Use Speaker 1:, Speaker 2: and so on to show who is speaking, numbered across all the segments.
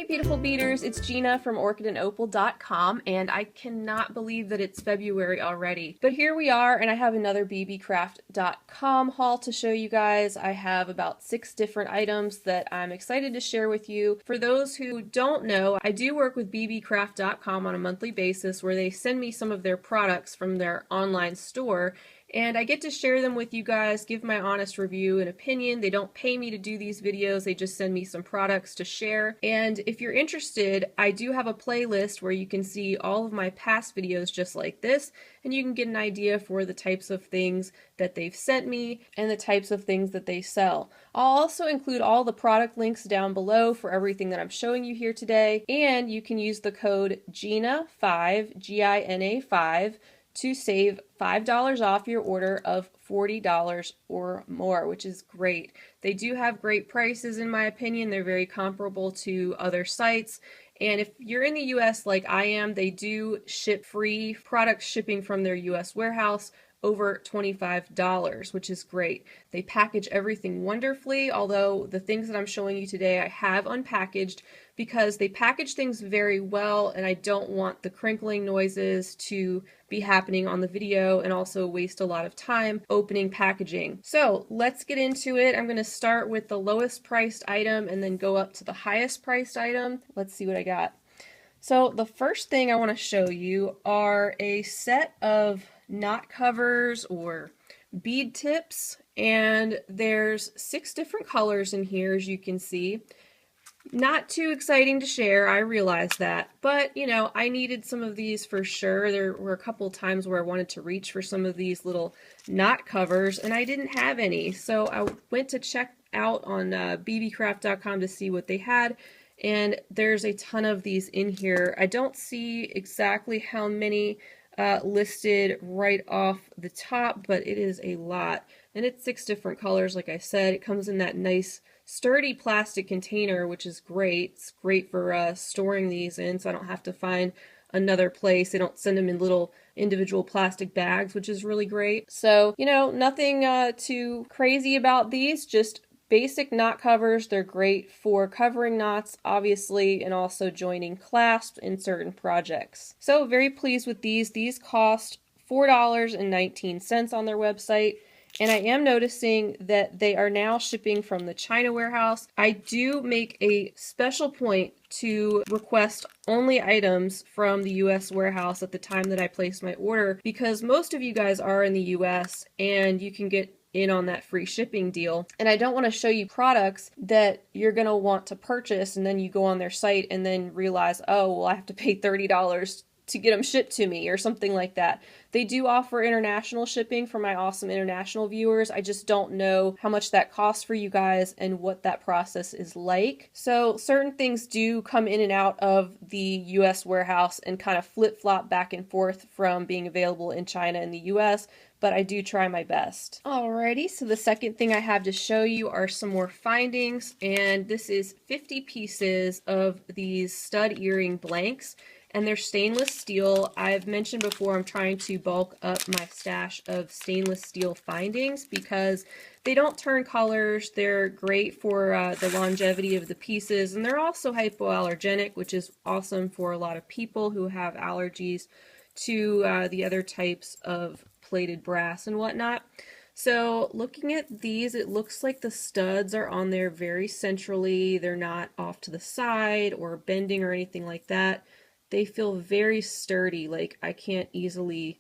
Speaker 1: beautiful beaders, it's Gina from orchidandopal.com, and I cannot believe that it's February already. But here we are, and I have another BBcraft.com haul to show you guys. I have about 6 different items that I'm excited to share with you. For those who don't know, I do work with BBcraft.com on a monthly basis where they send me some of their products from their online store, and I get to share them with you guys, give my honest review and opinion. They don't pay me to do these videos, they just send me some products to share. And if you're interested, I do have a playlist where you can see all of my past videos just like this, and you can get an idea for the types of things that they've sent me and the types of things that they sell. I'll also include all the product links down below for everything that I'm showing you here today, and you can use the code GINA5, Gina5, to save $5 off your order of $40 or more, which is great. They do have great prices in my opinion. They're very comparable to other sites. And if you're in the US like I am, they do ship free product shipping from their US warehouse over $25, which is great. They package everything wonderfully, although the things that I'm showing you today I have unpackaged because they package things very well, and I don't want the crinkling noises to be happening on the video and also waste a lot of time opening packaging. So let's get into it. I'm going to start with the lowest priced item and then go up to the highest priced item. Let's see what I got. So the first thing I want to show you are a set of knot covers or bead tips, and there's 6 different colors in here, as you can see. Not too exciting to share, I realize that, but you know, I needed some of these for sure. There were a couple times where I wanted to reach for some of these little knot covers and I didn't have any, so I went to check out on bbcraft.com to see what they had, and there's a ton of these in here. I don't see exactly how many listed right off the top, but it is a lot, and it's 6 different colors. Like I said, it comes in that nice sturdy plastic container, which is great. It's great for storing these in, so I don't have to find another place. They don't send them in little individual plastic bags, which is really great. So, you know, nothing too crazy about these, just basic knot covers. They're great for covering knots, obviously, and also joining clasps in certain projects. So very pleased with these. These cost $4.19 on their website. And I am noticing that they are now shipping from the China warehouse. I do make a special point to request only items from the US warehouse at the time that I place my order, because most of you guys are in the US and you can get in on that free shipping deal. And I don't want to show you products that you're going to want to purchase and then you go on their site and then realize, oh, well, I have to pay $30 to get them shipped to me or something like that. They do offer international shipping for my awesome international viewers. I just don't know how much that costs for you guys and what that process is like. So certain things do come in and out of the US warehouse and kind of flip-flop back and forth from being available in China and the US, but I do try my best. Alrighty, so the second thing I have to show you are some more findings, and this is 50 pieces of these stud earring blanks. And they're stainless steel. I've mentioned before I'm trying to bulk up my stash of stainless steel findings because they don't turn colors. They're great for the longevity of the pieces, and they're also hypoallergenic, which is awesome for a lot of people who have allergies to the other types of plated brass and whatnot. So looking at these, it looks like the studs are on there very centrally. They're not off to the side or bending or anything like that. They feel very sturdy, like I can't easily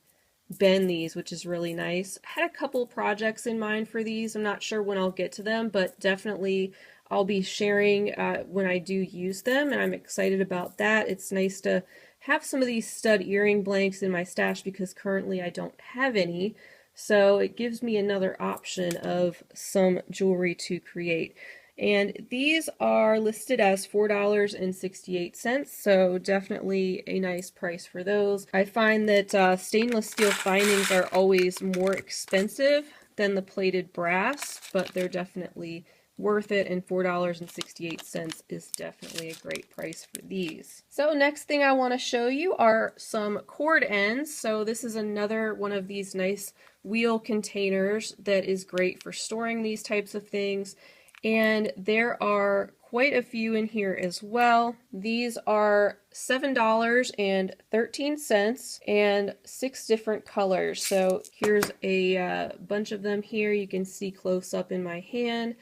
Speaker 1: bend these, which is really nice. I had a couple projects in mind for these. I'm not sure when I'll get to them, but definitely I'll be sharing when I do use them, and I'm excited about that. It's nice to have some of these stud earring blanks in my stash because currently I don't have any, so it gives me another option of some jewelry to create. And these are listed as $4.68, so definitely a nice price for those. I find that stainless steel findings are always more expensive than the plated brass, but they're definitely worth it, and $4.68 is definitely a great price for these. So next thing I want to show you are some cord ends. So this is another one of these nice wheel containers that is great for storing these types of things. And there are quite a few in here as well. These are $7.13 and 6 different colors. So here's a bunch of them here. You can see close up in my hand.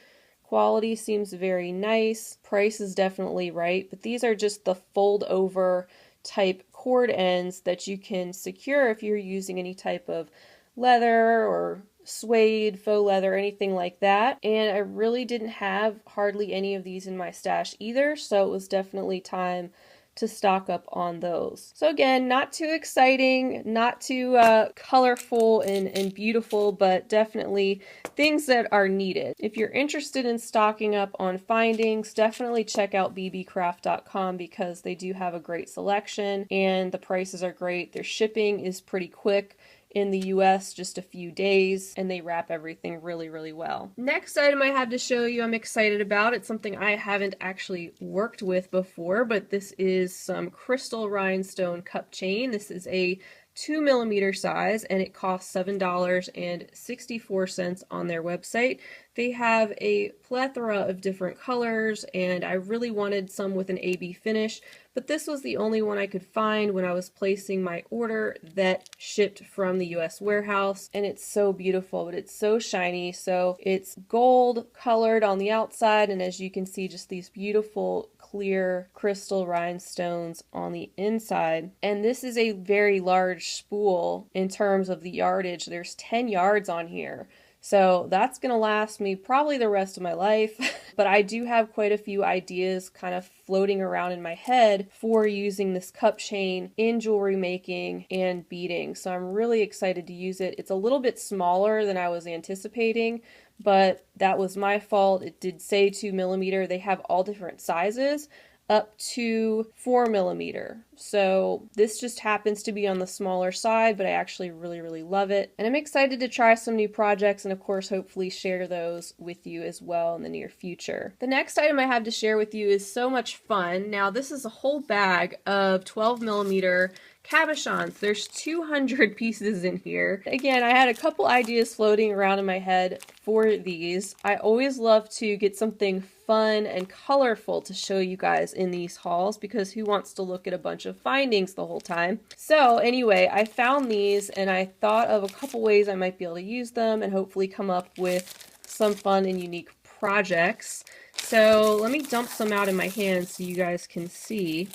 Speaker 1: Quality seems very nice. Price is definitely right, but these are just the fold over type cord ends that you can secure if you're using any type of leather or suede, faux leather, anything like that. And I really didn't have hardly any of these in my stash either, so it was definitely time to stock up on those. So again, not too exciting, not too colorful and beautiful, but definitely things that are needed. If you're interested in stocking up on findings, definitely check out bbcraft.com because they do have a great selection and the prices are great. Their shipping is pretty quick. In the US, just a few days, and they wrap everything really, really well. Next item I have to show you I'm excited about. It's something I haven't actually worked with before, but this is some crystal rhinestone cup chain. This is a 2mm size and it costs $7.64 on their website. They have a plethora of different colors and I really wanted some with an AB finish, but this was the only one I could find when I was placing my order that shipped from the US warehouse, and it's so beautiful, but it's so shiny. So it's gold colored on the outside, and as you can see, just these beautiful clear crystal rhinestones on the inside. And this is a very large spool in terms of the yardage. There's 10 yards on here. So that's going to last me probably the rest of my life, but I do have quite a few ideas kind of floating around in my head for using this cup chain in jewelry making and beading. So I'm really excited to use it. It's a little bit smaller than I was anticipating, but that was my fault. It did say 2mm. They have all different sizes up to 4mm. So this just happens to be on the smaller side, but I actually really, really love it. And I'm excited to try some new projects and of course hopefully share those with you as well in the near future. The next item I have to share with you is so much fun. Now this is a whole bag of 12mm cabochons. There's 200 pieces in here. Again, I had a couple ideas floating around in my head for these. I always love to get something fun and colorful to show you guys in these hauls because who wants to look at a bunch of findings the whole time? So anyway, I found these and I thought of a couple ways I might be able to use them and hopefully come up with some fun and unique projects. So let me dump some out in my hand so you guys can see.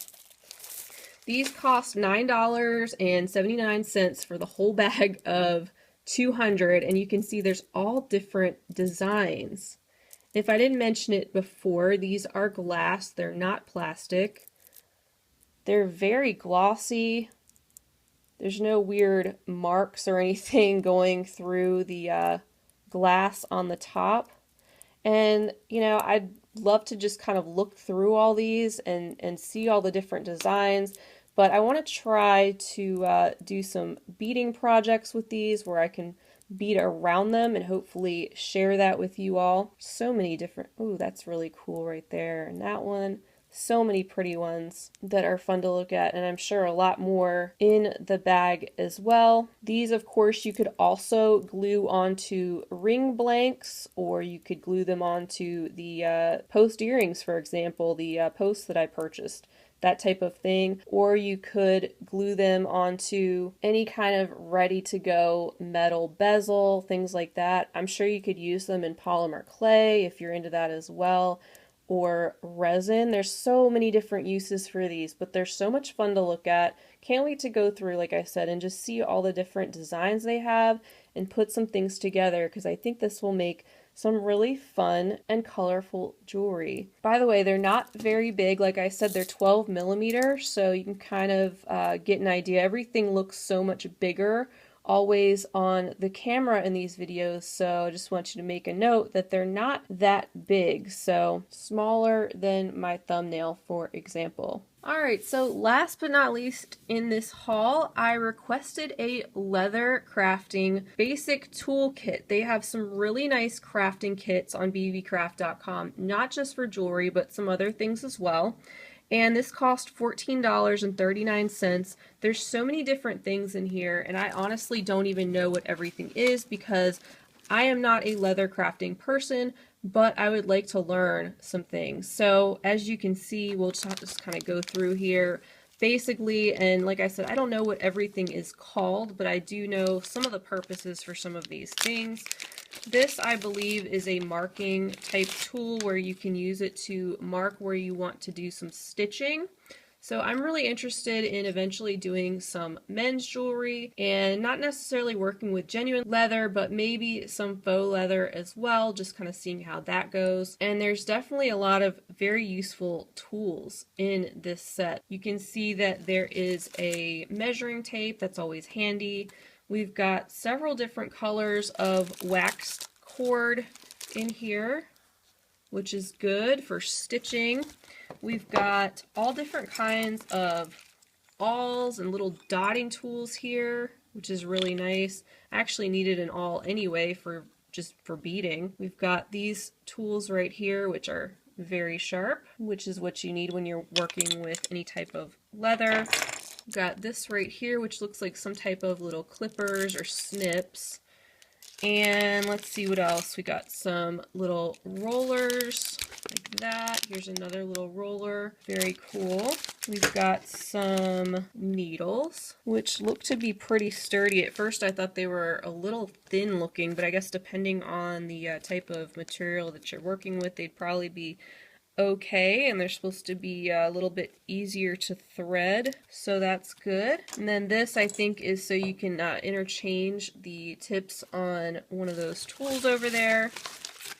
Speaker 1: These cost $9.79 for the whole bag of 200, and you can see there's all different designs. If I didn't mention it before, these are glass, they're not plastic. They're very glossy. There's no weird marks or anything going through the glass on the top. And, you know, I'd love to just kind of look through all these and see all the different designs. But I want to try to do some beading projects with these where I can bead around them and hopefully share that with you all. So many different, ooh, that's really cool right there. And that one, so many pretty ones that are fun to look at, and I'm sure a lot more in the bag as well. These, of course, you could also glue onto ring blanks, or you could glue them onto the post earrings, for example, the posts that I purchased. That type of thing, or you could glue them onto any kind of ready-to-go metal bezel, things like that. I'm sure you could use them in polymer clay if you're into that as well, or resin. There's so many different uses for these, but they're so much fun to look at. Can't wait to go through, like I said, and just see all the different designs they have and put some things together, because I think this will make some really fun and colorful jewelry. By the way, they're not very big. Like I said, they're 12mm, so you can kind of get an idea. Everything looks so much bigger always on the camera in these videos, so I just want you to make a note that they're not that big, so smaller than my thumbnail, for example. Alright, so last but not least in this haul, I requested a leather crafting basic toolkit. They have some really nice crafting kits on bbcraft.com, not just for jewelry, but some other things as well. And this cost $14.39. There's so many different things in here, and I honestly don't even know what everything is because I am not a leather crafting person, but I would like to learn some things. So as you can see, we'll just kind of go through here. Basically, and like I said, I don't know what everything is called, but I do know some of the purposes for some of these things. This, I believe, is a marking type tool where you can use it to mark where you want to do some stitching. So I'm really interested in eventually doing some men's jewelry and not necessarily working with genuine leather, but maybe some faux leather as well, just kind of seeing how that goes. And there's definitely a lot of very useful tools in this set. You can see that there is a measuring tape that's always handy. We've got several different colors of waxed cord in here, which is good for stitching. We've got all different kinds of awls and little dotting tools here, which is really nice. I actually needed an awl anyway for beading. We've got these tools right here, which are very sharp, which is what you need when you're working with any type of leather. We've got this right here, which looks like some type of little clippers or snips. And let's see what else. We got some little rollers like that. Here's another little roller. Very cool. We've got some needles, which look to be pretty sturdy. At first I thought they were a little thin looking, but I guess depending on the type of material that you're working with, they'd probably be okay, and they're supposed to be a little bit easier to thread, so that's good. And then this, I think, is so you can interchange the tips on one of those tools over there.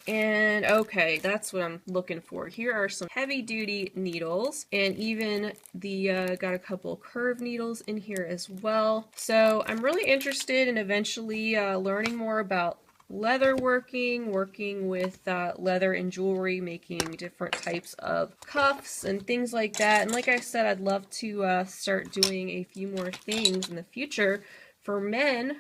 Speaker 1: And okay, that's what I'm looking for. Here are some heavy-duty needles, and even the got a couple curved needles in here as well. So I'm really interested in eventually learning more about leather working with leather and jewelry, making different types of cuffs and things like that. And like I said, I'd love to start doing a few more things in the future for men,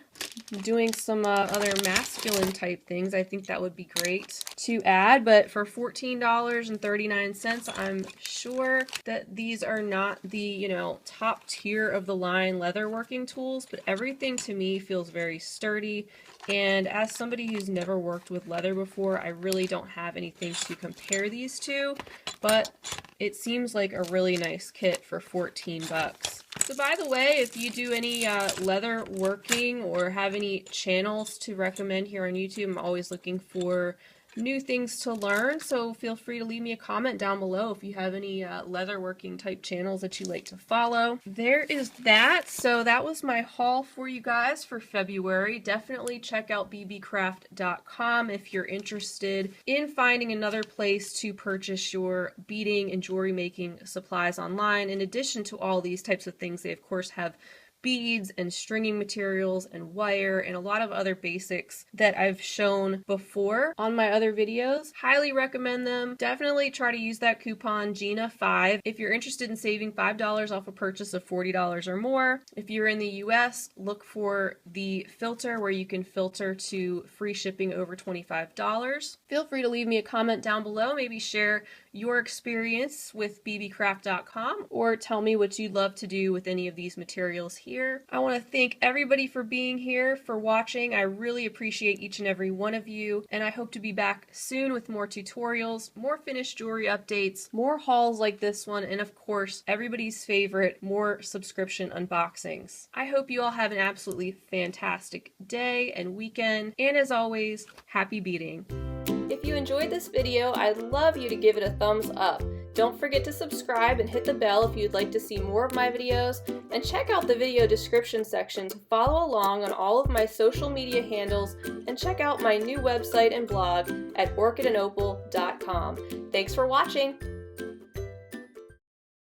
Speaker 1: doing some other masculine type things. I think that would be great to add, but for $14.39, I'm sure that these are not the, you know, top tier of the line leather working tools, but everything to me feels very sturdy. And as somebody who's never worked with leather before, I really don't have anything to compare these to, but it seems like a really nice kit for 14 bucks. So by the way, if you do any leather working or have any channels to recommend here on YouTube, I'm always looking for new things to learn, so feel free to leave me a comment down below if you have any leather working type channels that you like to follow. There is that. So that was my haul for you guys for February. Definitely check out BBcraft.com if you're interested in finding another place to purchase your beading and jewelry making supplies online. In addition to all these types of things, they of course have beads and stringing materials and wire and a lot of other basics that I've shown before on my other videos. Highly recommend them. Definitely try to use that coupon GINA5 if you're interested in saving $5 off a purchase of $40 or more. If you're in the US, look for the filter where you can filter to free shipping over $25. Feel free to leave me a comment down below, maybe share your experience with bbcraft.com or tell me what you'd love to do with any of these materials here. I want to thank everybody for being here, for watching. I really appreciate each and every one of you, and I hope to be back soon with more tutorials, more finished jewelry updates, more hauls like this one, and of course, everybody's favorite, more subscription unboxings. I hope you all have an absolutely fantastic day and weekend, and as always, happy beading. If you enjoyed this video, I'd love you to give it a thumbs up. Don't forget to subscribe and hit the bell if you'd like to see more of my videos, and check out the video description section to follow along on all of my social media handles, and check out my new website and blog at orchidandopal.com. Thanks for watching!